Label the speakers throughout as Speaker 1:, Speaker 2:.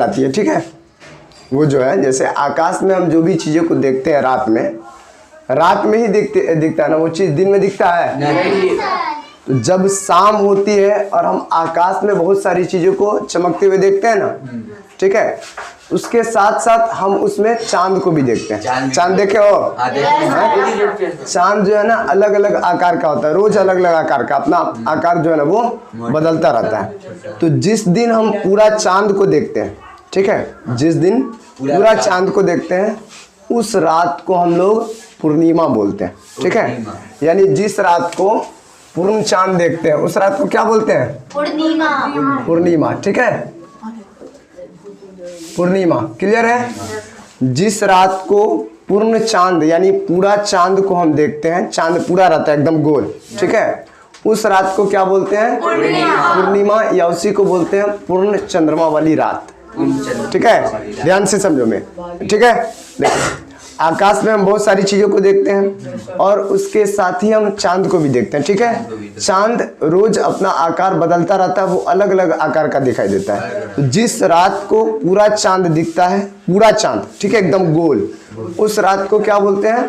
Speaker 1: कहलाती है, ठीक है। वो जो है जैसे आकाश में हम जो भी चीज़ों को देखते हैं रात में ही दिखता है ना, वो चीज़ दिन में दिखता है नहीं। तो जब शाम होती है और हम आकाश में बहुत सारी चीज़ों को चमकते हुए देखते हैं ना, ठीक है, उसके साथ साथ हम उसमें चांद को भी देखते हैं। चांद देखे हो? चांद जो है ना अलग अलग आकार का होता है, रोज अलग अलग आकार का, अपना आकार जो है ना वो बदलता रहता है। तो जिस दिन हम पूरा चांद को देखते हैं, ठीक है, जिस दिन पूरा चांद को देखते हैं उस रात को हम लोग पूर्णिमा बोलते हैं, ठीक है। यानी जिस रात को पूर्ण चांद देखते हैं उस रात को क्या बोलते हैं? पूर्णिमा, ठीक है, पूर्णिमा। क्लियर है? जिस रात को पूर्ण चांद यानी पूरा चांद को हम देखते हैं, चांद पूरा रहता है एकदम गोल, ठीक है, उस रात को क्या बोलते हैं? पूर्णिमा, या उसी को बोलते हैं पूर्ण चंद्रमा वाली रात, ठीक है। ध्यान से समझो मैं, ठीक है। देखो आकाश में हम बहुत सारी चीज़ों को देखते हैं और उसके साथ ही हम चांद को भी देखते हैं, ठीक है। चांद रोज अपना आकार बदलता रहता है, वो अलग अलग आकार का दिखाई देता है। तो जिस रात को पूरा चांद दिखता है, पूरा चांद, ठीक है, एकदम गोल, उस रात को क्या बोलते हैं?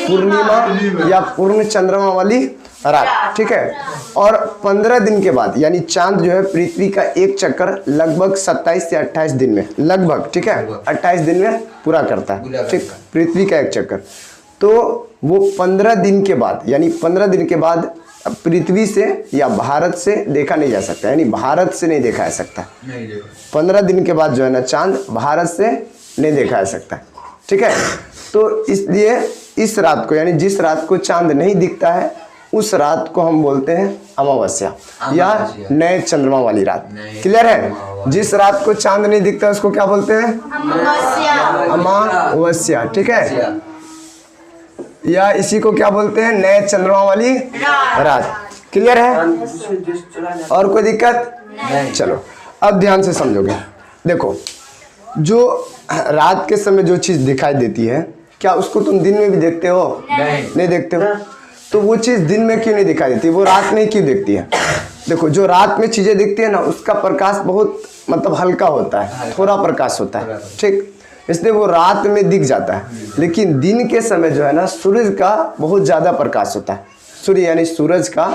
Speaker 1: पूर्णिमा या पूर्ण चंद्रमा वाली रात, ठीक है। और 15 दिन के बाद यानी चांद जो है पृथ्वी का एक चक्कर लगभग 27 से 28 दिन में, लगभग, ठीक है, 28 दिन में पूरा करता है, ठीक, पृथ्वी का एक चक्कर। तो वो 15 दिन के बाद यानी 15 दिन के बाद पृथ्वी से या भारत से देखा नहीं जा सकता, यानी भारत से नहीं देखा जा सकता। 15 दिन के बाद जो है ना चांद भारत से नहीं देखा जा सकता, ठीक है। तो इसलिए इस रात को यानी जिस रात को चांद नहीं दिखता है उस रात को हम बोलते हैं अमावस्या या नए चंद्रमा वाली रात। क्लियर है? जिस रात को चांद नहीं दिखता उसको क्या बोलते हैं? अमावस्या, ठीक है, या इसी को क्या बोलते हैं? नए चंद्रमा वाली रात। क्लियर है? और कोई दिक्कत? चलो अब ध्यान से समझोगे। देखो जो रात के समय जो चीज दिखाई देती है, क्या उसको तुम दिन में भी देखते हो? नहीं देखते हो। तो वो चीज़ दिन में क्यों नहीं दिखाई देती, वो रात में क्यों दिखती है? देखो जो रात में चीज़ें दिखती है ना उसका प्रकाश बहुत मतलब हल्का होता है, थोड़ा प्रकाश होता है, ठीक, इसलिए वो रात में दिख जाता है। लेकिन दिन के समय जो है ना सूरज का बहुत ज़्यादा प्रकाश होता है, सूर्य यानी सूरज का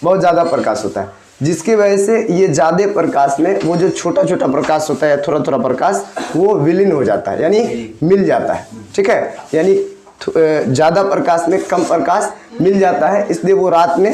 Speaker 1: बहुत ज़्यादा प्रकाश होता है, जिसकी वजह से ये ज़्यादा प्रकाश में वो जो छोटा छोटा प्रकाश होता है या थोड़ा थोड़ा प्रकाश वो विलीन हो जाता है, यानी मिल जाता है, ठीक है। यानी ज़्यादा प्रकाश में कम प्रकाश मिल जाता है, इसलिए वो रात में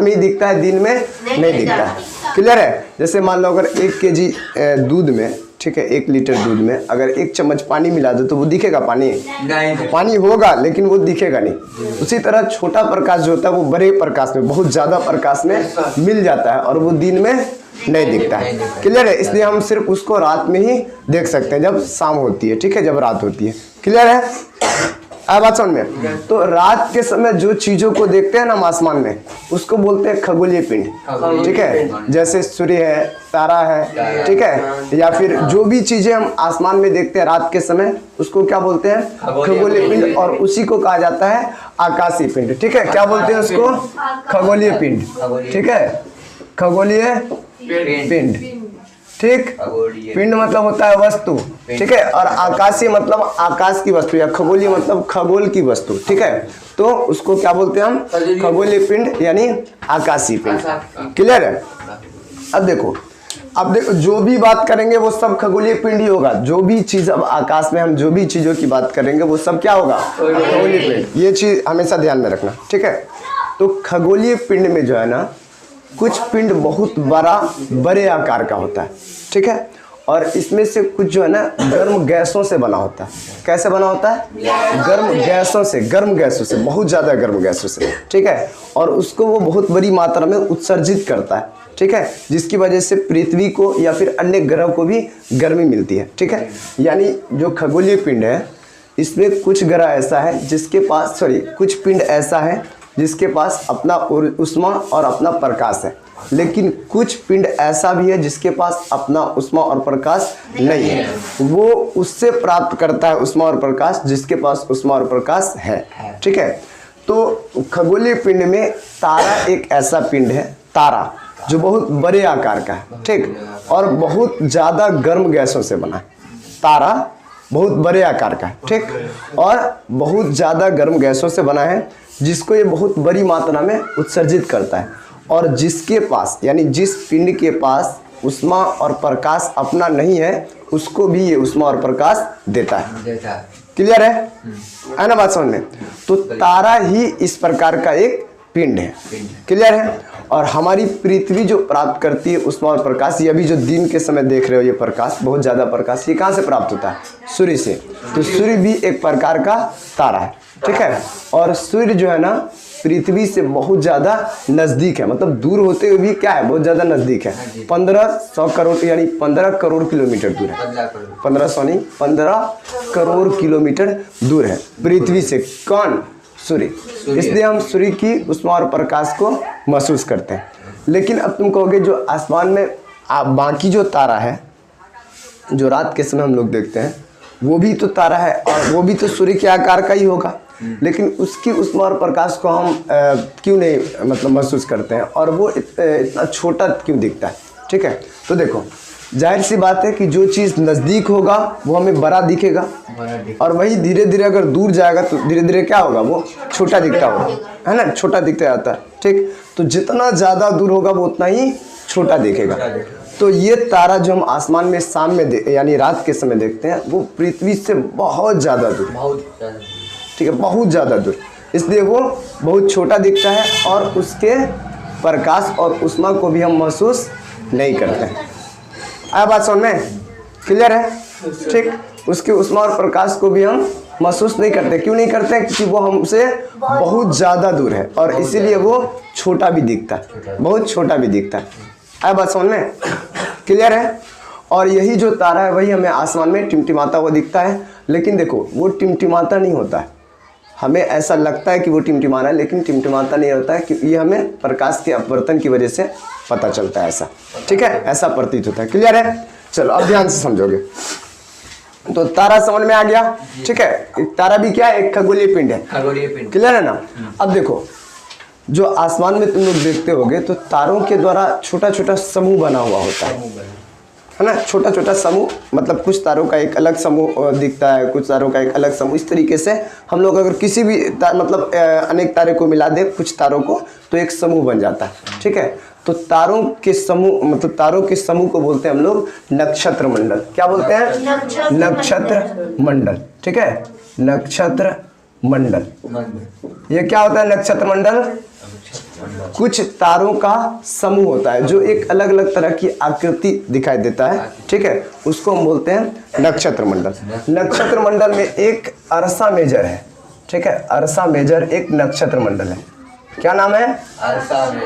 Speaker 1: ही दिखता है, दिन में नहीं दिखता है। क्लियर है? जैसे मान लो अगर 1 kg दूध में, ठीक है, 1 लीटर दूध में अगर 1 चम्मच पानी मिला दो तो वो दिखेगा? पानी नहीं, पानी होगा लेकिन वो दिखेगा नहीं। उसी तरह छोटा प्रकाश जो होता है वो बड़े प्रकाश में, बहुत ज़्यादा प्रकाश में मिल जाता है और वो दिन में नहीं दिखता है। क्लियर है? इसलिए हम सिर्फ उसको रात में ही देख सकते हैं, जब शाम होती है, ठीक है, जब रात होती है। क्लियर है? अब बात समझ में। तो रात के समय जो चीजों को देखते हैं ना हम आसमान में उसको बोलते हैं खगोलीय पिंड, ठीक है। जैसे सूर्य है, तारा है, ठीक है, या फिर जो भी चीजें हम आसमान में देखते हैं रात के समय उसको क्या बोलते हैं? खगोलीय पिंड। और उसी को कहा जाता है आकाशीय पिंड, ठीक है। क्या बोलते हैं उसको? खगोलीय पिंड, ठीक है, खगोलीय पिंड, ठीक। पिंड मतलब होता है वस्तु, ठीक है, और आकाशीय मतलब आकाश की वस्तु या खगोलीय मतलब खगोल की वस्तु, ठीक है। तो उसको क्या बोलते हैं हम? खगोलीय पिंड यानी आकाशीय पिंड। क्लियर है? अब देखो जो भी बात करेंगे वो सब खगोलीय पिंड ही होगा। जो भी चीज अब आकाश में हम जो भी चीजों की बात करेंगे वो सब क्या होगा? खगोलीय पिंड। ये चीज हमेशा ध्यान में रखना, ठीक है। तो खगोलीय पिंड में जो है ना कुछ पिंड बहुत बड़े आकार का होता है, ठीक है, और इसमें से कुछ जो है ना गर्म गैसों से बना होता है। कैसे बना होता है? गर्म गैसों से, बहुत ज़्यादा गर्म गैसों से, ठीक है, और उसको वो बहुत बड़ी मात्रा में उत्सर्जित करता है, ठीक है, जिसकी वजह से पृथ्वी को या फिर अन्य ग्रह को भी गर्मी मिलती है, ठीक है। यानी जो खगोलीय पिंड है इसमें कुछ ग्रह ऐसा है जिसके पास कुछ पिंड ऐसा है जिसके पास अपना उष्मा और अपना प्रकाश है, लेकिन कुछ पिंड ऐसा भी है जिसके पास अपना उष्मा और प्रकाश नहीं है। वो उससे प्राप्त करता है उष्मा और प्रकाश जिसके पास उष्मा और प्रकाश है, ठीक है। तो खगोलीय पिंड में तारा एक ऐसा पिंड है, तारा जो बहुत बड़े आकार का है, ठीक, और बहुत ज़्यादा गर्म गैसों से बना है। तारा बहुत बड़े आकार का है, ठीक, और बहुत ज़्यादा गर्म गैसों से बना है, जिसको ये बहुत बड़ी मात्रा में उत्सर्जित करता है, और जिसके पास यानी जिस पिंड के पास उष्मा और प्रकाश अपना नहीं है, उसको भी ये उष्मा और प्रकाश देता है। क्लियर है ना बात समझ में? तो तारा ही इस प्रकार का एक पिंड है। क्लियर है? और हमारी पृथ्वी जो प्राप्त करती है उष्मा और प्रकाश, ये अभी जो दिन के समय देख रहे हो, ये प्रकाश बहुत ज़्यादा प्रकाश, ये कहाँ से प्राप्त होता है? सूर्य से। तो सूर्य भी एक प्रकार का तारा है, ठीक है। और सूर्य जो है ना पृथ्वी से बहुत ज़्यादा नज़दीक है, मतलब दूर होते हुए भी क्या है, बहुत ज़्यादा नज़दीक है। 1500 करोड़ यानी 15 करोड़ किलोमीटर दूर है। 15 करोड़ किलोमीटर दूर है पृथ्वी से। कौन? सूर्य। इसलिए हम सूर्य की उष्मा और प्रकाश को महसूस करते हैं। लेकिन अब तुम कहोगे जो आसमान में बाकी जो तारा है, जो रात के समय हम लोग देखते हैं, वो भी तो तारा है और वो भी तो सूर्य के आकार का ही होगा, लेकिन उसकी उष्मा और प्रकाश को हम क्यों नहीं मतलब महसूस करते हैं, और वो इतना छोटा क्यों दिखता है? ठीक है, तो देखो जाहिर सी बात है कि जो चीज़ नज़दीक होगा वो हमें बड़ा दिखेगा, और वही धीरे धीरे अगर दूर जाएगा तो धीरे धीरे क्या होगा, वो छोटा दिखता होगा, है ना, छोटा दिखता जाता है। ठीक, तो जितना ज़्यादा दूर होगा वो उतना ही छोटा दिखेगा। तो ये तारा जो हम आसमान में शाम में यानी रात के समय देखते हैं, वो पृथ्वी से बहुत ज़्यादा दूर, ठीक है, बहुत ज़्यादा दूर, इसलिए वो बहुत छोटा दिखता है और उसके प्रकाश और उष्मा को भी हम महसूस नहीं करते हैं। आया बात समझ में? क्लियर है? ठीक, उसके उष्मा और प्रकाश को भी हम महसूस नहीं करते। क्यों नहीं करते? क्योंकि वो हमसे बहुत ज़्यादा दूर है और इसीलिए वो छोटा भी दिखता है, बहुत छोटा भी दिखता है। आया बात समझ में? क्लियर है? और यही जो तारा है वही हमें आसमान में टिमटिमाता हुआ दिखता है, लेकिन देखो वो टिमटिमाता नहीं होता है। हमें ऐसा लगता है कि वो टिमटिमाना है, लेकिन टिमटिमाता नहीं होता है, क्योंकि ये हमें प्रकाश के अपवर्तन की वजह से पता चलता है ऐसा। ठीक है, ऐसा प्रतीत होता है। क्लियर है? चलो अब ध्यान से समझोगे। तो तारा समझ में आ गया। ठीक है, तारा भी क्या है, एक खगोलीय पिंड है।
Speaker 2: खगोलीय पिंड,
Speaker 1: क्लियर है ना? अब देखो जो आसमान में तुम लोग देखते होगे तो तारों के द्वारा छोटा छोटा समूह बना हुआ होता है ना, छोटा छोटा समूह, मतलब कुछ तारों का एक अलग समूह दिखता है, कुछ तारों का एक अलग समूह। इस तरीके से हम लोग अगर किसी भी मतलब अनेक तारे को मिला दे कुछ तारों को, तो एक समूह बन जाता है। ठीक है, तो तारों के समूह, मतलब तारों के समूह को बोलते हैं हम लोग नक्षत्र मंडल। क्या बोलते हैं? नक्षत्र मंडल। ठीक है, नक्षत्र मंडल। ये क्या होता है नक्षत्र मंडल? कुछ तारों का समूह होता है जो एक अलग अलग तरह की आकृति दिखाई देता है। ठीक है, उसको हम बोलते हैं नक्षत्र मंडल। नक्षत्र मंडल में एक अर्सा मेजर है। ठीक है, अर्सा मेजर एक नक्षत्र मंडल है। क्या नाम है?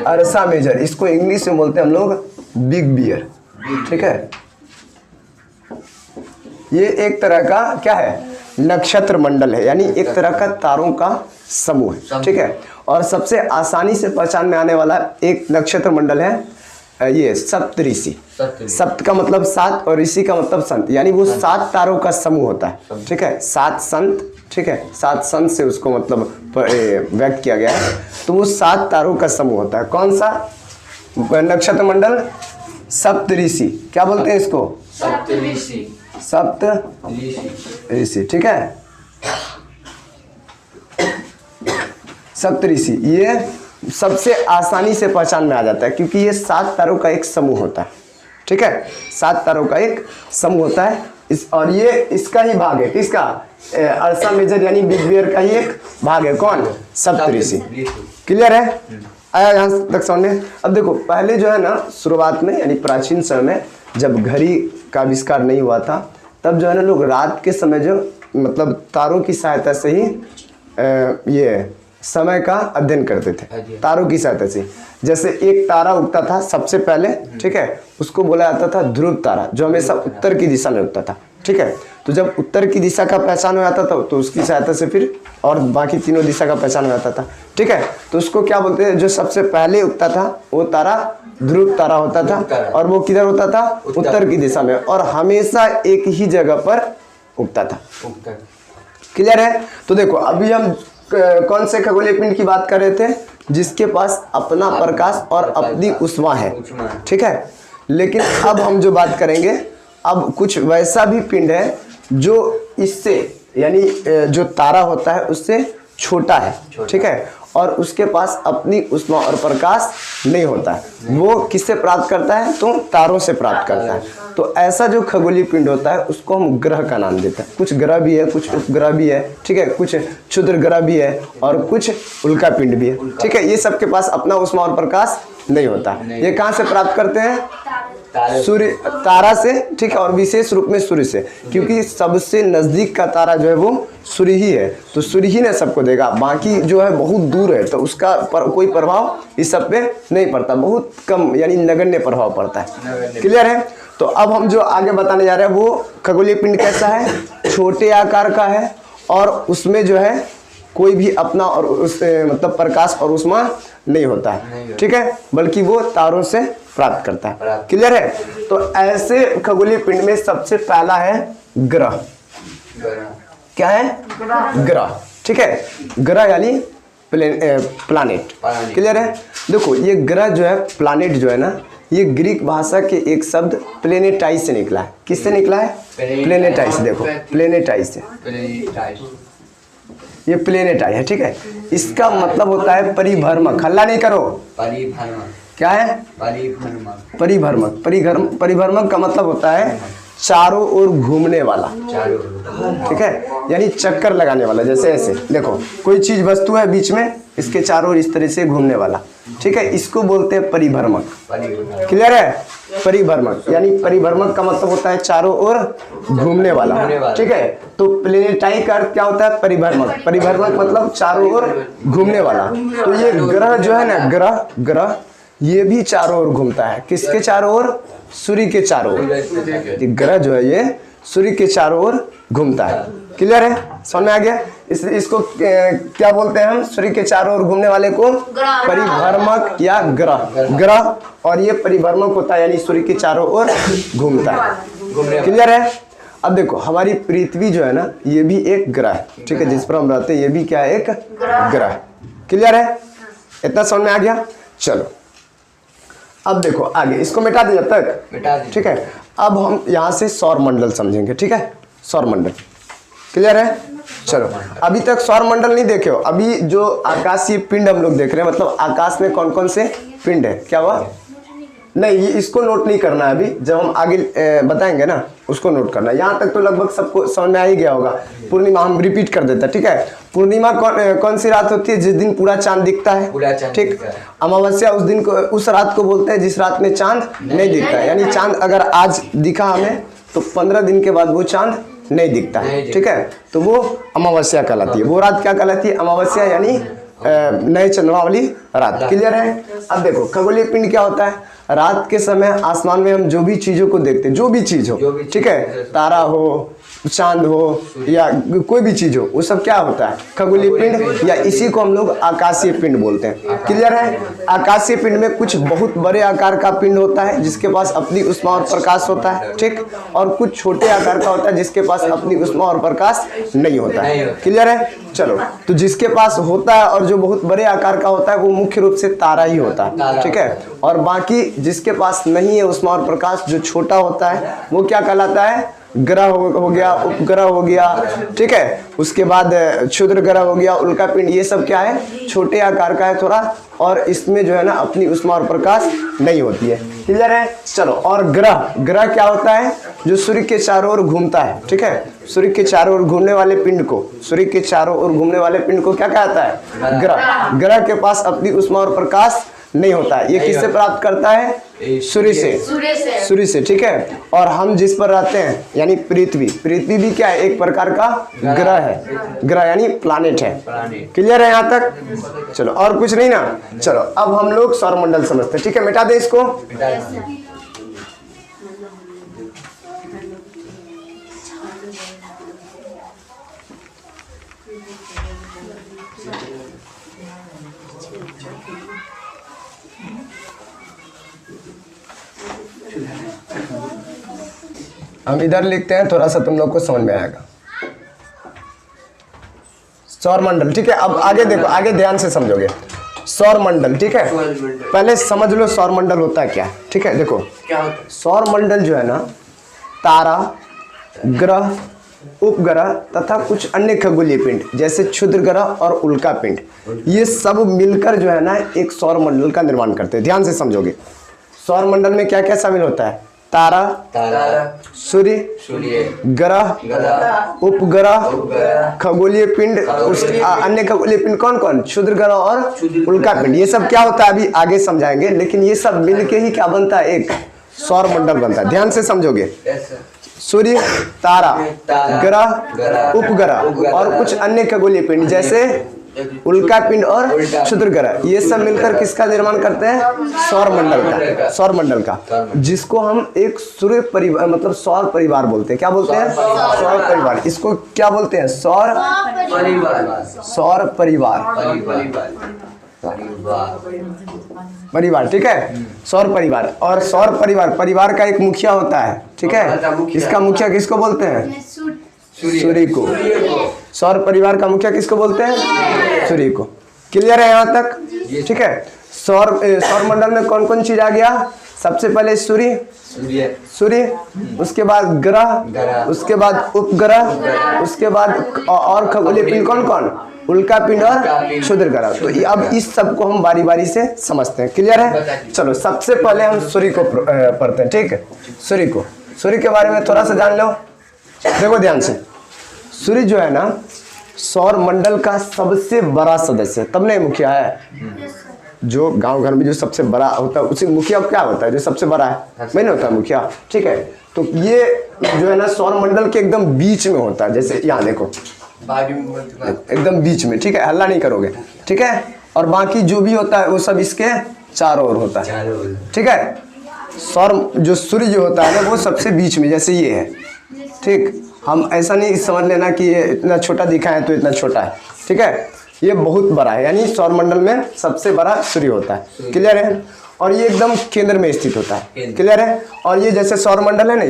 Speaker 1: अर्सा मेजर। इसको इंग्लिश में बोलते हैं हम लोग बिग बियर। ठीक है, ये एक तरह का क्या है, नक्षत्र मंडल है, यानी एक तरह का तारों का समूह है। ठीक है, और सबसे आसानी से पहचान में आने वाला एक नक्षत्र मंडल है ये सप्तऋषि। सप्त का मतलब सात और ऋषि का मतलब संत, यानी वो 7 तारों का समूह होता है। ठीक है, 7 संत। ठीक है, 7 संत से उसको मतलब व्यक्त किया गया है। तो वो 7 तारों का समूह होता है। कौन सा नक्षत्र मंडल? सप्तऋषि। क्या बोलते हैं इसको?
Speaker 2: सप्तऋषि।
Speaker 1: सप्तऋषि। ठीक है, सप्तऋषि ये सबसे आसानी से पहचान में आ जाता है, क्योंकि ये 7 तारों का एक समूह होता है। ठीक है, 7 तारों का एक समूह होता है और ये इसका ही भाग है। किसका? अर्सा मेजर यानी बिग बियर का ही एक भाग है। कौन? सप्तऋषि। क्लियर है? आया यहाँ तक समझ में? अब देखो पहले जो है ना शुरुआत में यानी प्राचीन समय में जब घड़ी का आविष्कार नहीं हुआ था, तब जो है ना लोग रात के समय जो मतलब तारों की सहायता से ही ये समय का अध्ययन करते थे, तारों की सहायता से। जैसे एक तारा उगता था सबसे पहले, ठीक है, उसको बोला जाता था ध्रुव तारा, जो हमेशा उत्तर की दिशा में उगता था। ठीक है, तो जब उत्तर की दिशा का पहचान हो जाता था तो उसकी सहायता से फिर और बाकी तीनों दिशा का पहचान हो जाता था। ठीक है, तो उसको क्या बोलते हैं, जो सबसे पहले उगता था वो तारा ध्रुव तारा होता था, और वो किधर होता था? उत्तर की दिशा में, और हमेशा एक ही जगह पर उगता था। क्लियर है? तो देखो अभी हम कौन से खगोलीय पिंड की बात कर रहे थे? जिसके पास अपना प्रकाश और अपनी ऊष्मा है, ठीक है। लेकिन अब हम जो बात करेंगे, अब कुछ वैसा भी पिंड है जो इससे यानी जो तारा होता है उससे छोटा है, ठीक है, और उसके पास अपनी ऊष्मा और प्रकाश नहीं होता है। वो किससे प्राप्त करता है? तो तारों से प्राप्त करता है। तो ऐसा जो खगोलीय पिंड होता है उसको हम ग्रह का नाम देते हैं। कुछ ग्रह भी है, कुछ उपग्रह भी है, ठीक है, कुछ क्षुद्र ग्रह भी है और कुछ उल्का पिंड भी है, ठीक है। ये सबके पास अपना ऊष्मा और प्रकाश नहीं होता। ये कहाँ से प्राप्त करते हैं? सूर्य, तारा से, ठीक है, और विशेष रूप में सूर्य से, क्योंकि सबसे नजदीक का तारा जो है वो सूर्य ही है, तो सूर्य ही ने सबको देगा। बाकी जो है बहुत दूर है तो उसका कोई प्रभाव इस सब पे नहीं पड़ता, बहुत कम यानी नगण्य प्रभाव पड़ता है। क्लियर है? तो अब हम जो आगे बताने जा रहे हैं वो खगोलीय पिंड कैसा है? छोटे आकार का है और उसमें जो है कोई भी अपना और उस मतलब प्रकाश और ऊष्मा नहीं होता है, ठीक है, बल्कि वो तारों से प्राप्त करता है। क्लियर है? तो ऐसे खगोलीय पिंड में सबसे पहला है ग्रह। क्या है? ग्रह, ठीक है। ग्रह यानी प्लानेट। क्लियर है? देखो ये ग्रह जो है, प्लानेट जो है ना, ये ग्रीक भाषा के एक शब्द प्लेनेटाइज से निकला है। किससे निकला है? प्लेनेटाइज। देखो प्लेनेटाइज से, ये प्लेनेटाइज है, ठीक है। इसका मतलब होता है परिभ्रमक। हल्ला नहीं करो। परिभ्रमक क्या है? परिभ्रमक। परिभ्रमक का मतलब होता है चारों ओर घूमने वाला, ठीक है, यानी चक्कर लगाने वाला। जैसे ऐसे देखो, कोई चीज वस्तु है बीच में, इसके चारों ओर इस तरह से घूमने वाला, ठीक है, इसको बोलते हैं परिभ्रमक। क्लियर है? परिभ्रमक यानी परिभ्रमक का मतलब होता है चारों ओर घूमने वाला, ठीक है। तो प्लेनेटाइज का अर्थ क्या होता है? परिभ्रमक। परिभ्रमक मतलब चारों ओर घूमने वाला। तो ये ग्रह जो है ना, ग्रह ये भी चारों ओर घूमता है। किसके चारों ओर? सूर्य के चारों ओर। ग्रह जो है ये सूर्य के चारों ओर घूमता है। क्लियर है? समझ में आ गया? इसको क्या बोलते हैं हम? सूर्य के चारों ओर घूमने वाले को परिभ्रमक या ग्रह। और ये परिभ्रमक होता है यानी सूर्य के चारों ओर घूमता है। क्लियर है? अब देखो हमारी पृथ्वी जो है ना, ये भी एक ग्रह है, ठीक है, जिस पर हम रहते हैं, ये भी क्या है? एक ग्रह। क्लियर है? इतना समझ में आ गया? चलो अब देखो आगे, इसको मिटा दिया तक, ठीक है। अब हम यहाँ से सौर मंडल समझेंगे, ठीक है, सौर मंडल। क्लियर है? चलो अभी तक सौर मंडल नहीं देखे हो। अभी जो आकाशीय पिंड हम लोग देख रहे हैं, मतलब आकाश में कौन कौन से पिंड है, क्या हुआ? नहीं, ये इसको नोट नहीं करना है अभी, जब हम आगे बताएंगे ना उसको नोट करना है। यहाँ तक तो लगभग सबको समझ में आ ही गया होगा। पूर्णिमा हम रिपीट कर देते हैं, ठीक है। पूर्णिमा कौन सी रात होती है? जिस दिन पूरा चांद दिखता है, ठीक। अमावस्या उस दिन को, उस रात को बोलते हैं जिस रात में चांद नहीं दिखता है। यानी चांद अगर आज दिखा हमें तो 15 दिन के बाद वो चांद नहीं दिखता है, ठीक है, तो वो अमावस्या कहलाती है। वो रात क्या कहलाती है? अमावस्या, यानी नए चंद्रमा वाली रात। क्लियर है? अब देखो खगोलीय पिंड क्या होता है? रात के समय आसमान में हम जो भी चीजों को देखते हैं, जो भी चीज हो, ठीक है, तारा हो, चांद हो या कोई भी चीज हो, वो सब क्या होता है? खगोलीय पिंड, या इसी को हम लोग आकाशीय पिंड बोलते हैं। क्लियर है? आकाशीय पिंड में कुछ बहुत बड़े आकार का पिंड होता है जिसके पास अपनी ऊष्मा और प्रकाश होता है, ठीक, और कुछ छोटे आकार का होता है जिसके पास अपनी ऊष्मा और प्रकाश नहीं होता है। क्लियर है? चलो, तो जिसके पास होता है और जो बहुत बड़े आकार का होता है वो मुख्य रूप से तारा ही होता है, ठीक है। और बाकी जिसके पास नहीं है ऊष्मा और प्रकाश, जो छोटा होता है, वो क्या कहलाता है? ग्रह हो गया, उपग्रह हो गया, ठीक है। उसके बाद क्षुद्र ग्रह हो गया, उल्का पिंड, ये सब क्या है? छोटे आकार का है थोड़ा, और इसमें जो है ना अपनी ऊष्मा और प्रकाश नहीं होती है। क्लियर है? चलो, और ग्रह क्या होता है? जो सूर्य के चारों ओर घूमता है, ठीक है। सूर्य के चारों ओर घूमने वाले पिंड को, सूर्य के चारों ओर घूमने वाले पिंड को क्या कहता है? ग्रह। ग्रह के पास अपनी ऊष्मा और प्रकाश नहीं होता है। ये किससे प्राप्त करता है? सूर्य से, ठीक है। और हम जिस पर रहते हैं यानी पृथ्वी भी क्या है? एक प्रकार का ग्रह है। ग्रह यानी प्लानेट है। क्लियर है यहाँ तक? चलो, और कुछ नहीं ना। चलो अब हम लोग सौर मंडल समझते हैं, ठीक है। मिटा दे इसको। हम इधर लिखते हैं, थोड़ा सा तुम लोग को समझ में आएगा। सौर मंडल, ठीक है। अब आगे देखो, आगे ध्यान से समझोगे। सौर मंडल, ठीक है। पहले समझ लो सौर मंडल होता है क्या, ठीक है। देखो
Speaker 2: क्या होता है?
Speaker 1: सौर मंडल जो है ना, तारा, ग्रह, उपग्रह तथा कुछ अन्य खगोलीय पिंड जैसे क्षुद्र ग्रह और उल्का पिंड, ये सब मिलकर जो है ना एक सौर मंडल का निर्माण करते हैं। ध्यान से समझोगे, सौर मंडल में क्या क्या शामिल होता है? तारा, सूर्य, ग्रह, उपग्रह, खगोलीय पिंड, अन्य खगोलीय पिंड कौन कौन? क्षुद्र ग्रह और उल्का पिंड। ये सब क्या होता है अभी आगे समझाएंगे, लेकिन ये सब मिलके ही क्या बनता है? एक सौर मंडल बनता है। ध्यान से समझोगे, सूर्य, तारा, ग्रह, उपग्रह और कुछ अन्य खगोलीय पिंड जैसे उल्का पिंड और क्षुद्र ग्रह, ये सब मिलकर किसका निर्माण करते हैं? सौर मंडल का। सौर मंडल का, जिसको हम एक सूर्य परिवार मतलब सौर परिवार बोलते हैं। क्या बोलते हैं? सौर परिवार। इसको क्या बोलते हैं? सौर परिवार, ठीक है। सौर परिवार, और सौर परिवार का एक मुखिया होता है, ठीक है। इसका मुखिया किसको बोलते हैं? सूर्य को। सौर परिवार का मुखिया किसको बोलते हैं? सूर्य को। क्लियर है यहाँ तक? ठीक है। सौर मंडल में कौन कौन चीज आ गया? सबसे पहले सूर्य, उसके बाद ग्रह, उसके बाद उपग्रह, उसके बाद और खगोलीय पिंड कौन कौन? उल्का पिंड और क्षुद्र ग्रह। तो अब इस सब को हम बारी बारी से समझते हैं। क्लियर है? चलो सबसे पहले हम सूर्य को पढ़ते हैं, ठीक है। सूर्य के बारे में थोड़ा सा जान लो। देखो ध्यान से, सूर्य जो है ना सौर मंडल का सबसे बड़ा सदस्य, तब नहीं मुखिया है। जो गांव घर में जो सबसे बड़ा होता है उसी मुखिया क्या होता है? जो सबसे बड़ा है नहीं होता मुखिया, ठीक है। तो ये जो है ना सौर मंडल के एकदम बीच में होता है। जैसे यहाँ देखो एकदम बीच में, ठीक है। हल्ला नहीं करोगे, ठीक है। और बाकी जो भी होता है वो सब इसके चारों ओर होता है, ठीक है। जो सूर्य जो होता है ना वो सबसे बीच में, जैसे ये है, ठीक। हम ऐसा नहीं समझ लेना कि ये इतना छोटा दिखा है तो इतना छोटा है, ठीक है। ये बहुत बड़ा है, यानी सौर मंडल में सबसे बड़ा सूर्य होता है। क्लियर है? और ये एकदम केंद्र में स्थित होता है। क्लियर है? और ये जैसे सौर मंडल है ना,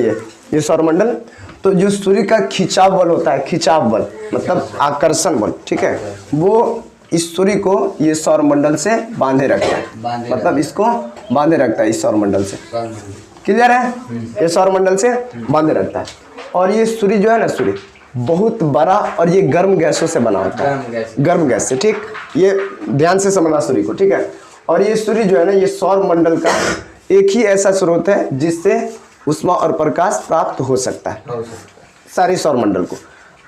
Speaker 1: ये सौर मंडल, तो जो सूर्य का खिंचाव बल होता है, खिंचाव बल मतलब आकर्षण बल, ठीक है, वो इस सूर्य को ये सौर मंडल से बांधे रखता है, मतलब इसको बांधे रखता है इस सौर मंडल से। क्लियर है? ये सौर मंडल से बांधे रखता है। और ये सूर्य जो है ना, सूर्य बहुत बड़ा और ये गर्म गैसों से बना होता है, गर्म गैस से, ठीक। ये ध्यान से समझना सूर्य को, ठीक है। और ये सूर्य जो है ना ये सौर मंडल का एक ही ऐसा स्रोत है जिससे ऊष्मा और प्रकाश प्राप्त हो सकता है सारे सौर मंडल को।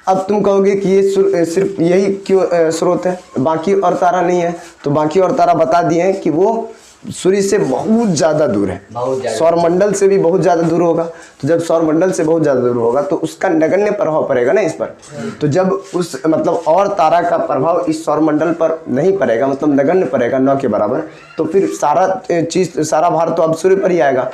Speaker 1: अब तुम कहोगे कि ये सिर्फ यही क्यों स्रोत है, बाकी और तारा नहीं है? तो बाकी और तारा बता दिए हैं कि वो सूर्य से बहुत ज़्यादा दूर है, सौर मंडल से भी बहुत ज़्यादा दूर होगा। तो जब सौर मंडल से बहुत ज़्यादा दूर होगा तो उसका नगण्य प्रभाव पड़ेगा ना इस पर। तो जब उस मतलब और तारा का प्रभाव इस सौर मंडल पर नहीं पड़ेगा, मतलब नगण्य पड़ेगा, न के बराबर, तो फिर सारा भार तो अब सूर्य पर ही आएगा।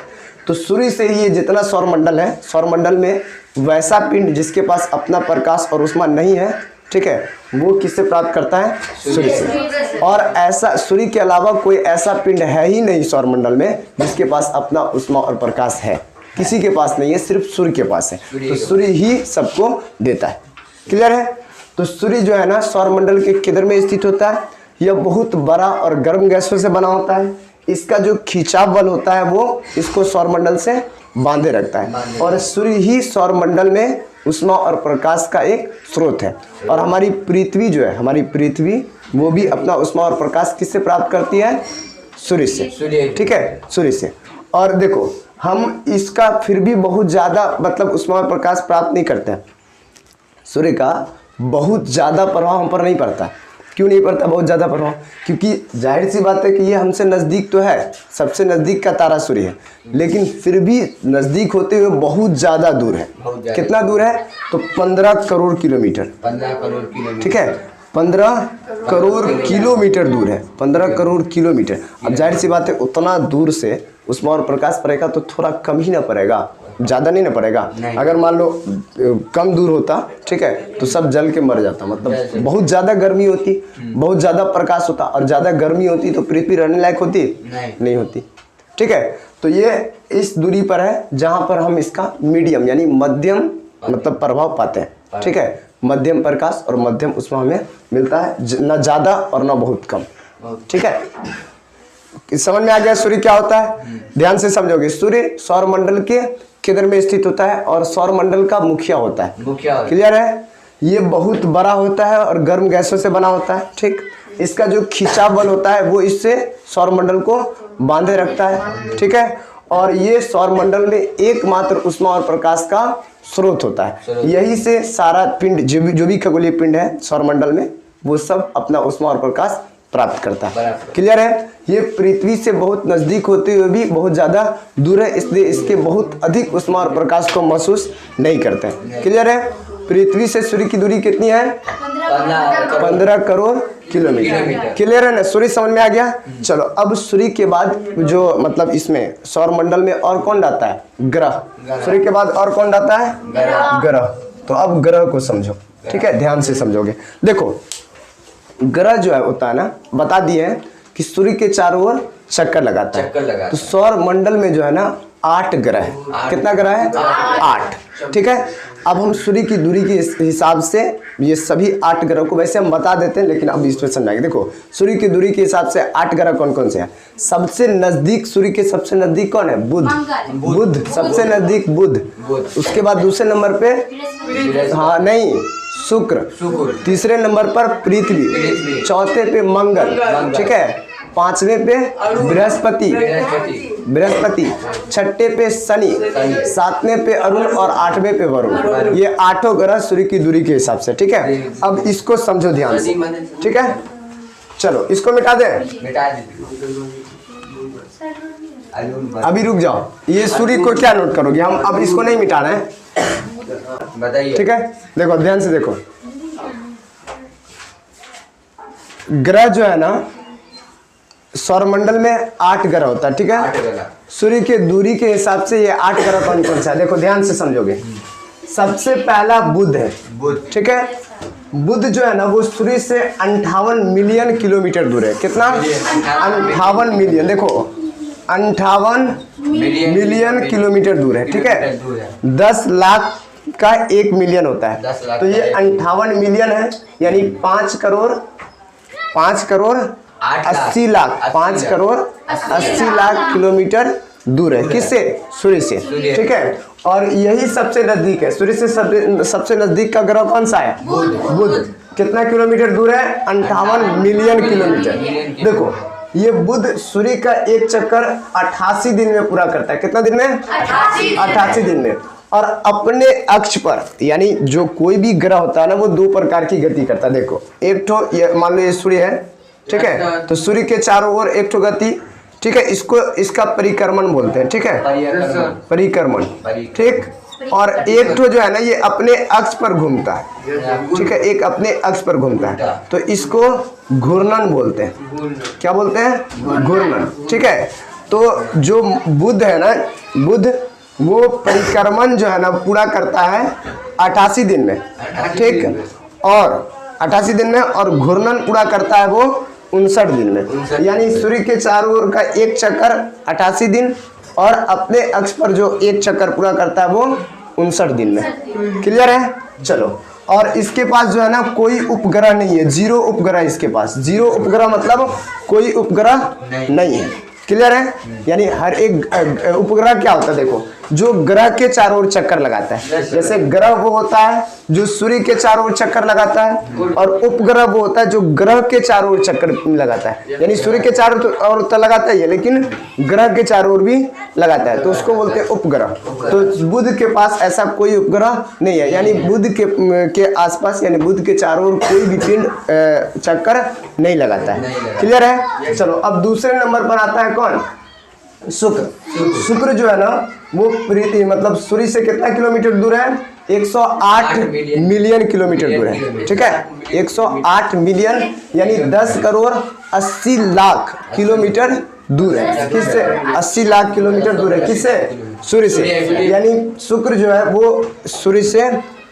Speaker 1: तो सूर्य से ही ये जितना सौर मंडल है, सौर मंडल में वैसा पिंड जिसके पास अपना प्रकाश और ऊष्मा नहीं है, ठीक है, वो किससे प्राप्त करता है? सूर्य से। और ऐसा सूर्य के अलावा कोई ऐसा पिंड है ही नहीं सौर मंडल में जिसके पास अपना ऊष्मा और प्रकाश है। किसी के पास नहीं है, सिर्फ सूर्य के पास है। तो सूर्य ही सबको देता है। क्लियर है? तो सूर्य जो है ना सौर मंडल के केंद्र में स्थित होता है। यह बहुत बड़ा और गर्म गैसों से बना होता है। इसका जो खिंचाव बल होता है वो इसको सौर मंडल से बांधे रखता है। और सूर्य ही सौर मंडल में ऊष्मा और प्रकाश का एक स्रोत है। और हमारी पृथ्वी जो है, हमारी पृथ्वी वो भी अपना ऊष्मा और प्रकाश किससे प्राप्त करती है? सूर्य से, ठीक है, सूर्य से। और देखो हम इसका फिर भी बहुत ज़्यादा मतलब ऊष्मा और प्रकाश प्राप्त नहीं करते हैं। सूर्य का बहुत ज़्यादा प्रभाव हम पर नहीं पड़ता। क्यों नहीं पड़ता बहुत ज़्यादा प्रभाव? क्योंकि जाहिर सी बात है कि ये हमसे नज़दीक तो है, सबसे नज़दीक का तारा सूर्य है, लेकिन फिर भी नज़दीक होते हुए बहुत ज़्यादा दूर है। कितना दूर है? तो 15 करोड़ किलोमीटर,
Speaker 2: 15 करोड़ किलोमीटर,
Speaker 1: ठीक है, 15 करोड़ किलोमीटर दूर है, 15 करोड़ किलोमीटर। अब जाहिर सी बात है उतना दूर से ऊष्मा और प्रकाश पड़ेगा तो थोड़ा कम ही ना पड़ेगा, ज़्यादा नहीं ना पड़ेगा। अगर मान लो कम दूर होता, ठीक है, तो सब जल के मर जाता, मतलब बहुत ज़्यादा गर्मी होती, बहुत ज़्यादा प्रकाश होता, और ज़्यादा गर्मी होती तो पृथ्वी रहने लायक होती नहीं होती, ठीक है। तो ये इस दूरी पर है जहाँ पर हम इसका मीडियम यानी मध्यम मतलब प्रभाव पाते हैं, ठीक है। मध्यम प्रकाश और मध्यम ऊष्मा हमें मिलता है, न ज़्यादा और न बहुत कम। ठीक है, समझ में आ गया सूर्य क्या होता है? ध्यान से समझोगे। सूर्य सौर मंडल के केंद्र में स्थित होता है और सौर मंडल का मुखिया होता है। क्लियर है? ये बहुत बड़ा होता है और गर्म गैसों से बना होता है। ठीक, इसका जो खिंचाव बल होता है वो इससे सौर मंडल को बांधे रखता है। ठीक है, और ये सौर मंडल में एकमात्र ऊष्मा और प्रकाश का स्रोत होता है। यही से सारा पिंड जो भी खगोलीय पिंड है सौर मंडल में, वो सब अपना ऊष्मा और प्रकाश प्राप्त करता है। क्लियर है? ये पृथ्वी से बहुत नजदीक होते हुए भी बहुत ज्यादा दूर है, इसलिए इसके बहुत अधिक ऊष्मा और प्रकाश को महसूस नहीं करते हैं। क्लियर है? पृथ्वी से सूर्य की दूरी कितनी है? 15 करोड़ किलोमीटर। क्लियर है ना? सूर्य समझ में आ गया। चलो, अब सूर्य के बाद जो मतलब इसमें सौर मंडल में और कौन रहता है? ग्रह। सूर्य के बाद और कौन रहता है? ग्रह। तो अब ग्रह को समझो। ठीक है, ध्यान से समझोगे। देखो, ग्रह जो है होता है ना, बता दिए हैं कि सूर्य के चारों ओर चक्कर लगाता है। तो सौर मंडल में जो है ना 8 ग्रह है। कितना ग्रह है? 8। ठीक है, अब हम सूर्य की दूरी के हिसाब से ये सभी 8 ग्रह को वैसे हम बता देते हैं, लेकिन अब इसमें समझाएंगे। देखो, सूर्य की दूरी के हिसाब से 8 ग्रह कौन कौन से हैं? सबसे नजदीक, सूर्य के सबसे नजदीक कौन है? बुध। बुध सबसे नजदीक, बुध। उसके बाद दूसरे नंबर पे शुक्र। तीसरे नंबर पर पृथ्वी। चौथे पे मंगल। ठीक है, पांचवें पे बृहस्पति। छठे पे शनि। सातवें पे अरुण और 8वें पे वरुण। ये 8 ग्रह सूर्य की दूरी के हिसाब से। ठीक है, अब इसको समझो ध्यान से। ठीक है, चलो इसको मिटा दे। अभी रुक जाओ, ये सूर्य को क्या नोट करोगे? हम अब इसको नहीं मिटा रहे हैं, बताइए। ठीक है, देखो ध्यान से देखो। ग्रह जो है ना सौरमंडल में 8 ग्रह होता है। ठीक है, सूर्य के दूरी के हिसाब से ये 8 ग्रह कौन कौन सा है? देखो ध्यान से समझोगे। सबसे पहला बुध है। ठीक है, बुध जो है ना वो सूर्य से 58 मिलियन किलोमीटर दूर है। कितना? 58 मिलियन। देखो 58 मिलियन किलोमीटर दूर है। ठीक है, 10 लाख का 1 मिलियन होता है, तो ये 58 मिलियन है, यानी 5 करोड़ 80 लाख 5 करोड़ 80 लाख किलोमीटर दूर है। किससे? सूर्य से। ठीक है, और यही सबसे नजदीक है। सूर्य से सबसे नजदीक का ग्रह कौन सा है? बुध। कितना किलोमीटर दूर है? 58 मिलियन किलोमीटर। देखो, ये बुध सूर्य का एक चक्कर 88 दिन में पूरा करता है। कितना दिन में? 88 दिन में। और अपने अक्ष पर, यानी जो कोई भी ग्रह होता है ना वो 2 प्रकार की गति करता है। देखो, एक तो ये मान लो ये सूर्य है। ठीक है, तो सूर्य के चारों ओर एक तो गति। ठीक है, इसका परिक्रमण बोलते हैं। ठीक है, परिक्रमण। ठीक, और एक तो जो है ना ये अपने अक्ष पर घूमता है। ठीक है, एक अपने अक्ष पर घूमता है, तो इसको घूर्णन बोलते हैं। क्या बोलते हैं? घूर्णन। ठीक है, तो जो बुध है ना, बुध वो परिक्रमण जो है ना पूरा करता है 88 दिन में। ठीक, और 88 दिन में, और घूर्णन पूरा करता है वो 59 दिन में। यानी सूर्य के चारों ओर का एक चक्कर 88 दिन, और अपने अक्ष पर जो एक चक्कर पूरा करता है वो 59 दिन में। क्लियर है? चलो, और इसके पास जो है ना कोई उपग्रह नहीं है। 0 उपग्रह इसके पास। 0 उपग्रह मतलब कोई उपग्रह नहीं है। क्लियर है? यानी हर एक उपग्रह क्या होता है? देखो, जो ग्रह के चारों ओर चक्कर लगाता है। जैसे ग्रह वो होता है जो सूर्य के चारों ओर चक्कर लगाता है, और उपग्रह वो होता है जो ग्रह के चारों ओर चक्कर लगाता है। यानी सूर्य के चारों ओर तो लगाता ही है, लेकिन ग्रह के चारों ओर भी लगाता है, तो उसको बोलते हैं उपग्रह। तो बुध के पास ऐसा कोई उपग्रह नहीं है, यानी बुध के आसपास, यानी बुध के चारों ओर कोई भी पिंड चक्कर नहीं लगाता है। क्लियर है? चलो, अब दूसरे नंबर पर आता है कौन? शुक्र। शुक्र जो है ना वो मतलब सूर्य से कितना किलोमीटर दूर है? 108 मिलियन किलोमीटर दूर है। ठीक है, 108 मिलियन यानी 10 करोड़ 80 लाख किलोमीटर दूर है। किससे? 80 लाख किलोमीटर दूर है। किससे? सूर्य से। यानी शुक्र जो है वो सूर्य से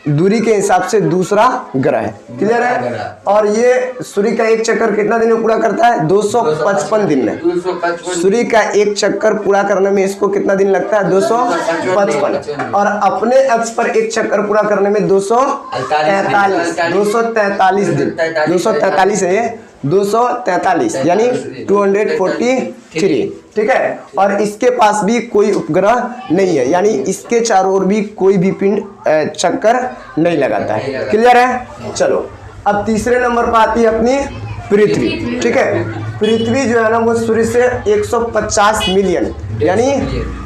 Speaker 1: दूरी के हिसाब से दूसरा ग्रह है। क्लियर है? और ये सूर्य का एक चक्कर कितना दिन में पूरा करता है? 255 दिन में। सूर्य का एक चक्कर पूरा करने में इसको कितना दिन लगता है? 255। और अपने अक्ष पर एक चक्कर पूरा करने में 243 दिन। 243 है ये, 243 यानी 243। ठीक है? और इसके पास भी कोई उपग्रह नहीं है, यानी इसके चारों ओर भी कोई भी पिंड चक्कर नहीं लगाता है। क्लियर है? चलो अब तीसरे नंबर पर आती है अपनी पृथ्वी। ठीक है? पृथ्वी जो है ना वो सूर्य से 150 मिलियन यानी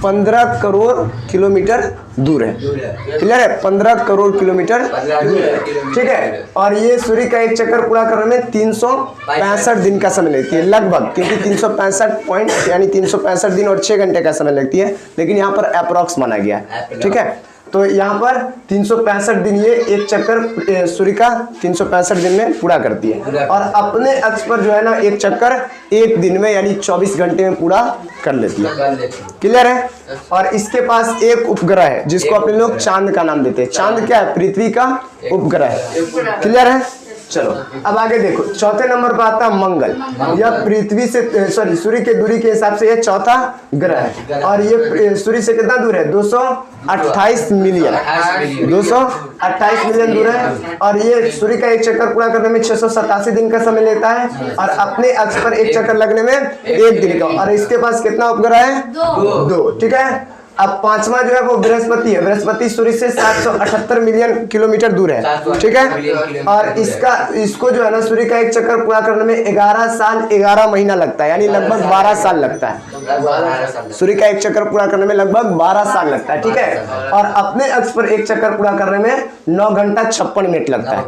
Speaker 1: 15 करोड़ किलोमीटर दूर है। क्लियर है? 15 करोड़ किलोमीटर दूर है। ठीक है? और ये सूर्य का एक चक्कर पूरा करने में 365 दिन का समय लेती है लगभग, क्योंकि 365 पॉइंट यानी 365 दिन और 6 घंटे का समय लगती है, लेकिन यहाँ पर अप्रॉक्स माना गया है। ठीक है? तो यहाँ पर 365 दिन ये एक चक्कर सूर्य का 365 दिन में पूरा करती है, और अपने अक्ष पर जो है ना एक चक्कर एक दिन में यानी 24 घंटे में पूरा कर लेती है। क्लियर है? और इसके पास एक उपग्रह है जिसको अपने लोग चांद का नाम देते हैं। चांद क्या है? पृथ्वी का उपग्रह है। क्लियर है? चलो अब आगे देखो, चौथे नंबर पर आता है मंगल। यह पृथ्वी से सूर्य के दूरी के हिसाब से यह चौथा ग्रह है, और ये सूर्य से कितना दूर है? 228 मिलियन 228 मिलियन दूर है, और ये सूर्य का एक चक्कर पूरा करने में 687 दिन का समय लेता है, और अपने अक्ष पर एक चक्कर लगने में एक दिन का। और इसके पास कितना उपग्रह है? 2। ठीक है? अब पांचवा जो है वो बृहस्पति है। बृहस्पति सूर्य से 778 मिलियन किलोमीटर दूर है। ठीक है? और इसको जो है ना सूर्य का एक चक्कर पूरा करने में 11 साल 11 महीना लगता है, यानी लगभग 12 साल लगता है। सूर्य का एक चक्कर पूरा करने में लगभग 12 साल लगता है। ठीक है? और अपने अक्ष पर एक चक्कर पूरा करने में 9 घंटा 56 मिनट लगता है।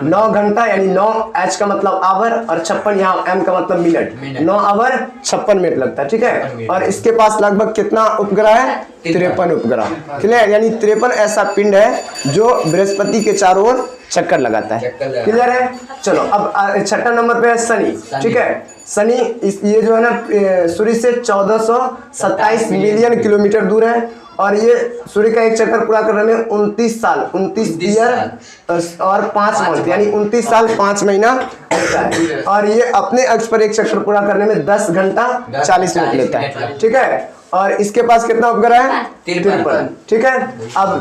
Speaker 1: 9 घंटा यानी 9 H का मतलब आवर और 56 यहाँ M का मतलब मिनट, 9 आवर 56 मिनट लगता है। ठीक है? और इसके पास लगभग कितना उपग्रह है? 53 उपग्रह। क्लियर? यानी 53 ऐसा पिंड है जो बृहस्पति के चारों ओर चक्कर लगाता है। क्लियर है? चलो अब छठा नंबर पे है शनि। ठीक है? शनि ये जो है ना सूर्य से 1427 मिलियन किलोमीटर दूर है, और ये सूर्य का एक चक्कर पूरा करने में 29 साल 29 ईयर और 5 मंथ यानी 29 साल 5 महीना लगता है, और ये अपने अक्ष पर एक चक्कर पूरा करने में 10 घंटा 40 मिनट लेता है। ठीक है? और इसके पास कितना उपग्रह है? 53। ठीक है? अब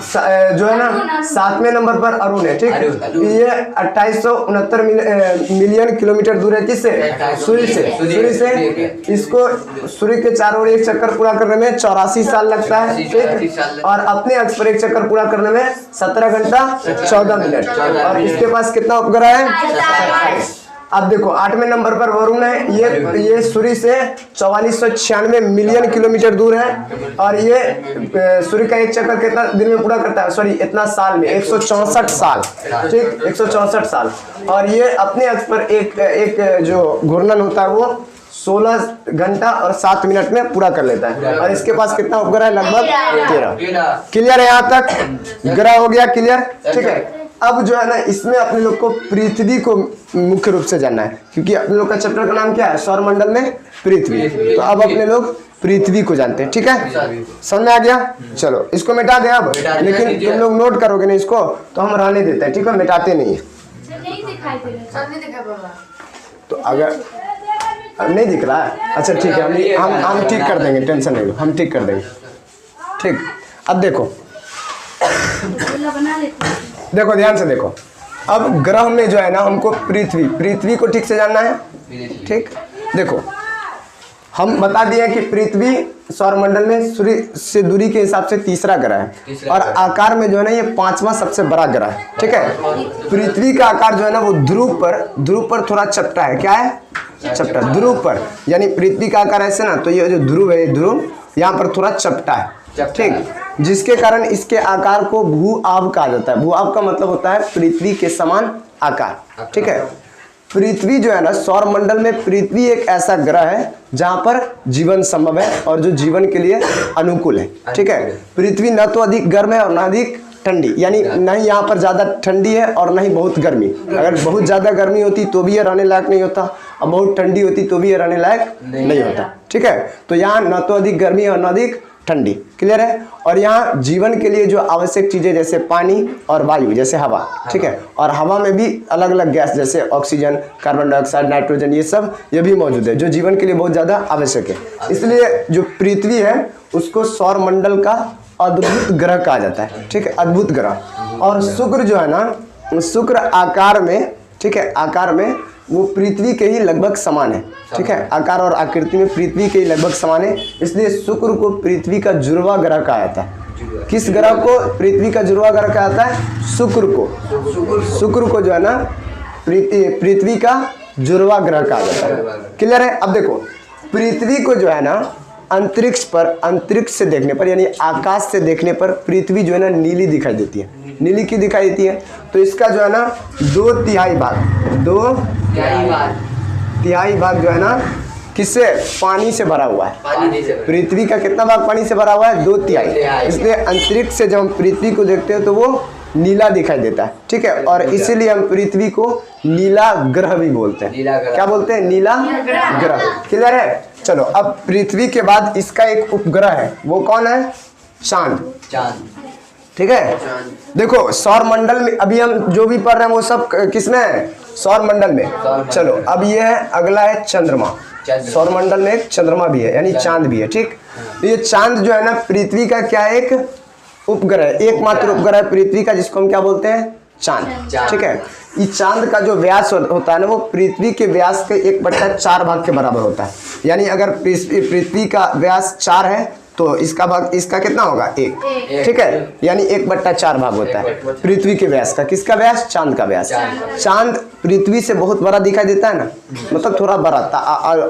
Speaker 1: जो है ना 7वें नंबर पर अरुण है। ठीक? ये 2869 मिलियन किलोमीटर दूर है। किससे? सूर्य से। सूर्य से इसको सूर्य के चारों ओर एक चक्कर पूरा करने में 84 साल लगता है। ठीक? और अपने अक्ष पर एक चक्कर पूरा करने में 17 घंटा 14 मिनट। और इसके पास कितना उपग्रह है? अब देखो 8वें नंबर पर वरुण है। ये सूर्य से 4496 मिलियन किलोमीटर दूर है, और ये सूर्य का एक चक्कर कितना दिन में पूरा करता है? सॉरी इतना साल में 164 साल। ठीक? 164 साल। और ये अपने अक्ष पर एक जो घूर्णन होता है वो 16 घंटा और 7 मिनट में पूरा कर लेता है। और इसके पास कितना उपग्रह है? लगभग 13। क्लियर है? यहाँ तक ग्रह हो गया क्लियर। ठीक है? अब जो है ना इसमें अपने लोग को पृथ्वी को मुख्य रूप से जानना है, क्योंकि अपने लोग का चैप्टर का नाम क्या है? सौरमंडल में पृथ्वी। तो अब अपने लोग पृथ्वी को जानते हैं। ठीक है? समझ में आ गया? चलो इसको मिटा दें अब, लेकिन तुम लोग नोट करोगे ना इसको तो हम रहने देते हैं। ठीक है? मिटाते नहीं है। तो अगर नहीं दिख रहा है, अच्छा ठीक है, हम ठीक कर देंगे, टेंशन नहीं लो, हम ठीक कर देंगे। ठीक? अब देखो देखो ध्यान से देखो, अब ग्रह में जो है ना हमको पृथ्वी को ठीक से जानना है। ठीक? देखो हम बता दिए कि पृथ्वी सौरमंडल में सूर्य से दूरी के हिसाब से तीसरा ग्रह है, और आकार में जो है ना ये 5वां सबसे बड़ा ग्रह है। ठीक है? पृथ्वी का आकार जो है ना वो ध्रुव पर थोड़ा चपटा है। क्या है? चपटा। ध्रुव पर यानी पृथ्वी का आकार ऐसे ना, तो ये जो ध्रुव है, ध्रुव यहाँ पर थोड़ा चपटा है। ठीक? जिसके कारण इसके आकार को भू-आभ कहा जाता है। भू-आभ का मतलब होता है पृथ्वी के समान आकार। ठीक है? पृथ्वी जो है ना सौरमंडल में पृथ्वी एक ऐसा ग्रह है जहां पर जीवन संभव है और जो जीवन के लिए अनुकूल है। ठीक है? पृथ्वी न तो अधिक गर्म है और न अधिक ठंडी, यानी नहीं यहाँ पर ज़्यादा ठंडी है और नहीं बहुत गर्मी। अगर बहुत ज़्यादा गर्मी होती तो भी ये रहने लायक नहीं होता, और बहुत ठंडी होती तो भी ये रहने लायक नहीं होता। ठीक है, तो यहाँ न तो अधिक गर्मी और न अधिक ठंडी। क्लियर है। और यहाँ जीवन के लिए जो आवश्यक चीज़ें जैसे पानी और वायु जैसे हवा, ठीक है, और हवा में भी अलग अलग गैस जैसे ऑक्सीजन, कार्बन डाइऑक्साइड, नाइट्रोजन, ये भी मौजूद है जो जीवन के लिए बहुत ज़्यादा आवश्यक है। इसलिए जो पृथ्वी है उसको सौर मंडल का अद्भुत ग्रह कहा जाता है। ठीक है, अद्भुत ग्रह। और शुक्र जो है ना, शुक्र आकार में, ठीक है, आकार में वो पृथ्वी के ही लगभग समान है। ठीक है, आकार और आकृति में पृथ्वी के ही लगभग समान है, इसलिए शुक्र को पृथ्वी का जुड़वा ग्रह कहा जाता है। किस ग्रह को पृथ्वी का जुड़वा ग्रह कहा जाता है? शुक्र को। शुक्र को जो है ना पृथ्वी का जुड़वा ग्रह कहा जाता है। क्लियर है। अब देखो, पृथ्वी को जो है ना अंतरिक्ष से देखने पर, यानी आकाश से देखने पर पृथ्वी जो है ना नीली दिखाई देती है। नीली क्यों दिखाई देती है? तो इसका जो है ना 2/3 भाग जो है ना किससे? पानी से भरा हुआ है। पृथ्वी का कितना भाग पानी से भरा हुआ है? 2/3। इसलिए अंतरिक्ष से जब हम पृथ्वी को देखते हैं तो वो नीला दिखाई देता है। ठीक है, और इसीलिए हम पृथ्वी को नीला ग्रह भी बोलते हैं। क्या बोलते हैं? नीला ग्रह। क्लियर है। चलो, अब पृथ्वी के बाद इसका एक उपग्रह है, वो कौन है? चांद। ठीक है, देखो सौर मंडल में अभी हम जो भी पढ़ रहे हैं वो सब किसमें है? सौर मंडल में। चलो, अब ये है, अगला है चंद्रमा। सौर मंडल में एक चंद्रमा भी है, यानी चांद भी है। ठीक, तो ये चांद जो है ना पृथ्वी का क्या है? एक उपग्रह, एकमात्र उपग्रह है पृथ्वी का, जिसको हम क्या बोलते हैं? चांद। ठीक है, ये चांद का जो व्यास होता है ना वो पृथ्वी के व्यास के 1/4 भाग के बराबर होता है। यानी अगर पृथ्वी का व्यास 4 है तो इसका भाग, इसका कितना होगा? 1। ठीक है, यानी 1/4 भाग होता है पृथ्वी के व्यास का। किसका व्यास? चांद का व्यास। चांद पृथ्वी से बहुत बड़ा दिखाई देता है ना, मतलब थोड़ा बड़ा,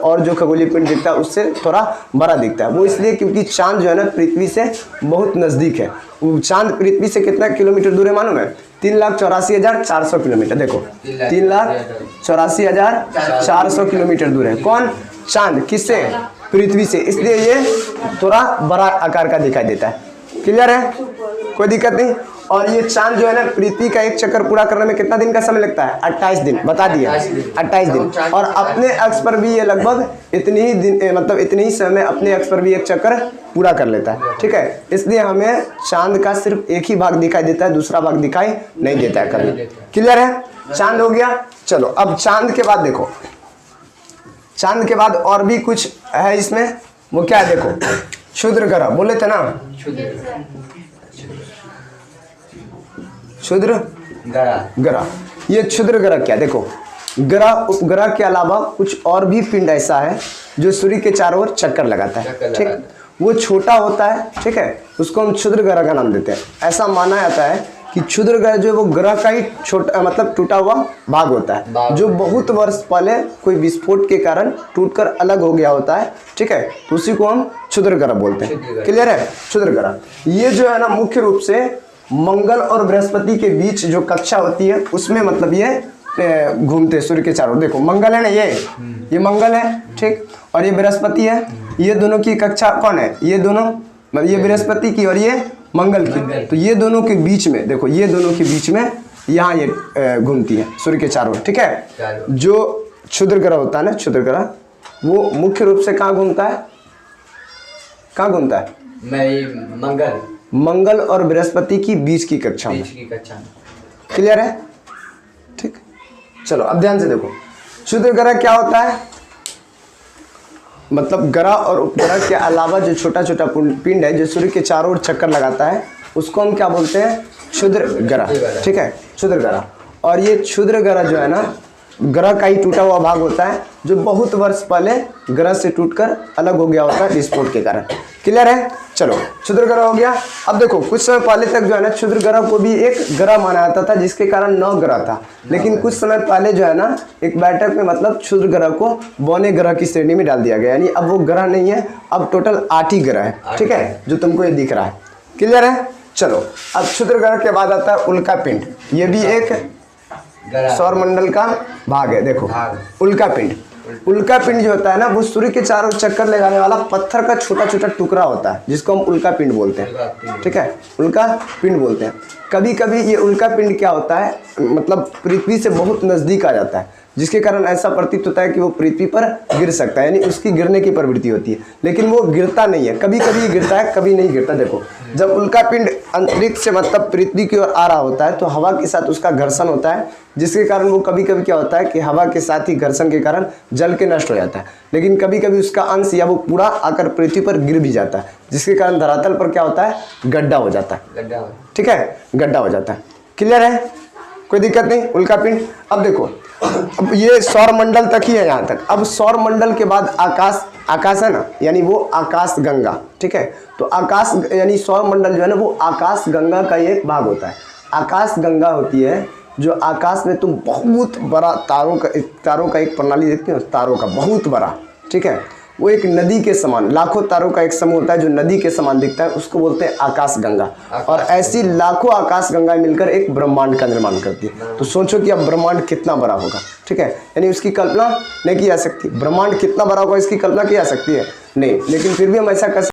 Speaker 1: और जो खगोलीय पिंड दिखता है उससे थोड़ा बड़ा दिखता है। वो इसलिए क्योंकि चांद जो है ना पृथ्वी से बहुत नजदीक है। चांद पृथ्वी से कितना किलोमीटर दूर है मालूम है? 3,84,400 किलोमीटर। देखो, 3,84,400 किलोमीटर दूर है। कौन? चांद। किससे? पृथ्वी से। इसलिए ये थोड़ा बड़ा आकार का दिखाई देता है। क्लियर है, कोई दिक्कत नहीं। और ये चांद जो है ना पृथ्वी का एक चक्कर पूरा करने में कितना दिन का समय लगता है? 28 दिन। बता दिया, 28 दिन। और अपने अक्ष पर भी ये लगभग इतनी ही दिन, मतलब इतने ही समय में अपने अक्ष पर भी एक चक्कर पूरा कर लेता है। ठीक है, इसलिए हमें चांद का सिर्फ एक ही भाग दिखाई देता है, दूसरा भाग दिखाई नहीं देता है कभी। क्लियर है, चांद हो गया। चलो, अब चांद के बाद देखो, चांद के बाद और भी कुछ है इसमें। वो क्या है? देखो, क्षुद्र ग्रह बोले थे ना, क्षुद्र ग्रह। ये क्षुद्र ग्रह क्या? देखो, ग्रह उपग्रह के अलावा कुछ और भी पिंड ऐसा है जो सूर्य के चारों ओर चक्कर लगाता है। ठीक, वो छोटा होता है। ठीक है, उसको हम क्षुद्र ग्रह का नाम देते हैं। ऐसा माना जाता है कि क्षुद्र ग्रह जो है वो ग्रह का ही छोटा, मतलब टूटा हुआ भाग होता है, जो बहुत वर्ष पहले कोई विस्फोट के कारण टूटकर अलग हो गया होता है। ठीक है, तो उसी को हम क्षुद्र ग्रह बोलते हैं। क्लियर है, क्षुद्र ग्रह। ये जो है ना मुख्य रूप से मंगल और बृहस्पति के बीच जो कक्षा होती है उसमें, मतलब ये घूमते सूर्य के चारों। देखो, मंगल है ना, ये मंगल है। ठीक, और ये बृहस्पति है। ये दोनों की कक्षा कौन है? ये दोनों, मतलब ये बृहस्पति की और ये मंगल की। तो ये दोनों के बीच में, देखो ये दोनों के बीच में यहाँ ये घूमती है सूर्य के चारों। ठीक है, जो क्षुद्र ग्रह होता है ना, क्षुद्र ग्रह, वो मुख्य रूप से कहाँ घूमता है? कहाँ घूमता है? मंगल और बृहस्पति की बीच की कक्षा में। क्लियर है? ठीक, चलो अब ध्यान से देखो, क्षुद्र ग्रह क्या होता है? मतलब ग्रह और उपग्रह के अलावा जो छोटा छोटा पिंड है जो सूर्य के चारों ओर चक्कर लगाता है उसको हम क्या बोलते हैं? क्षुद्र ग्रह। ठीक है, क्षुद्र ग्रह। और ये क्षुद्र ग्रह जो है ना ग्रह का ही टूटा हुआ भाग होता है, जो बहुत वर्ष पहले ग्रह से टूटकर अलग हो गया होता है विस्फोट के कारण। क्लियर है? चलो, क्षुद्र ग्रह हो गया। अब देखो, कुछ समय पहले तक जो है ना क्षुद्र ग्रह को भी एक ग्रह माना जाता था, जिसके कारण 9 ग्रह था। लेकिन कुछ समय पहले जो है ना एक बैठक में, मतलब क्षुद्र ग्रह को बौने ग्रह की श्रेणी में डाल दिया गया, यानी अब वो ग्रह नहीं है, अब टोटल 8 ही ग्रह है। ठीक है, जो तुमको ये दिख रहा है। क्लियर है? चलो, अब क्षुद्र ग्रह के बाद आता है उल्का पिंड। ये भी एक सौर मंडल का भाग है। देखो, उल्का पिंड। उल्का पिंड जो होता है ना वो सूर्य के चारों चक्कर लगाने वाला पत्थर का छोटा छोटा टुकड़ा होता है, जिसको हम उल्का पिंड बोलते हैं। ठीक है, उल्का पिंड बोलते हैं। कभी कभी ये उल्का पिंड क्या होता है, मतलब पृथ्वी से बहुत नज़दीक आ जाता है, जिसके कारण ऐसा प्रतीत होता है कि वो पृथ्वी पर गिर सकता है, यानी उसकी गिरने की प्रवृत्ति होती है, लेकिन वो गिरता नहीं है। कभी कभी गिरता है, कभी नहीं गिरता। देखो, जब उल्का पिंड अंतरिक्ष से मतलब पृथ्वी की ओर आ रहा होता है तो हवा के साथ उसका घर्षण होता है, जिसके कारण वो कभी कभी क्या होता है कि हवा के साथ ही घर्षण के कारण जल के नष्ट हो जाता है। लेकिन कभी कभी उसका अंश या वो पूरा आकर पृथ्वी पर गिर भी जाता है, जिसके कारण धरातल पर क्या होता है, गड्ढा हो जाता है। ठीक है, गड्ढा हो जाता है। क्लियर है, कोई दिक्कत नहीं। उल्का पिंड, अब देखो, अब ये सौर मंडल तक ही है यहाँ तक। अब सौर मंडल के बाद आकाश, आकाश है ना, यानी वो आकाश गंगा। ठीक है, तो आकाश यानी सौर मंडल जो है ना वो आकाश गंगा का एक भाग होता है। आकाश गंगा होती है जो आकाश में तुम बहुत बड़ा तारों का एक प्रणाली देखते हो, तारों का बहुत बड़ा। ठीक है, वो एक नदी के समान, लाखों तारों का एक समूह होता है जो नदी के समान दिखता है, उसको बोलते हैं आकाश गंगा। और ऐसी लाखों आकाश गंगाएं मिलकर एक ब्रह्मांड का निर्माण करती है। तो सोचो कि अब ब्रह्मांड कितना बड़ा होगा। ठीक है, यानी उसकी कल्पना नहीं की जा सकती। ब्रह्मांड कितना बड़ा होगा इसकी कल्पना की जा सकती है नहीं, लेकिन फिर भी हम ऐसा कर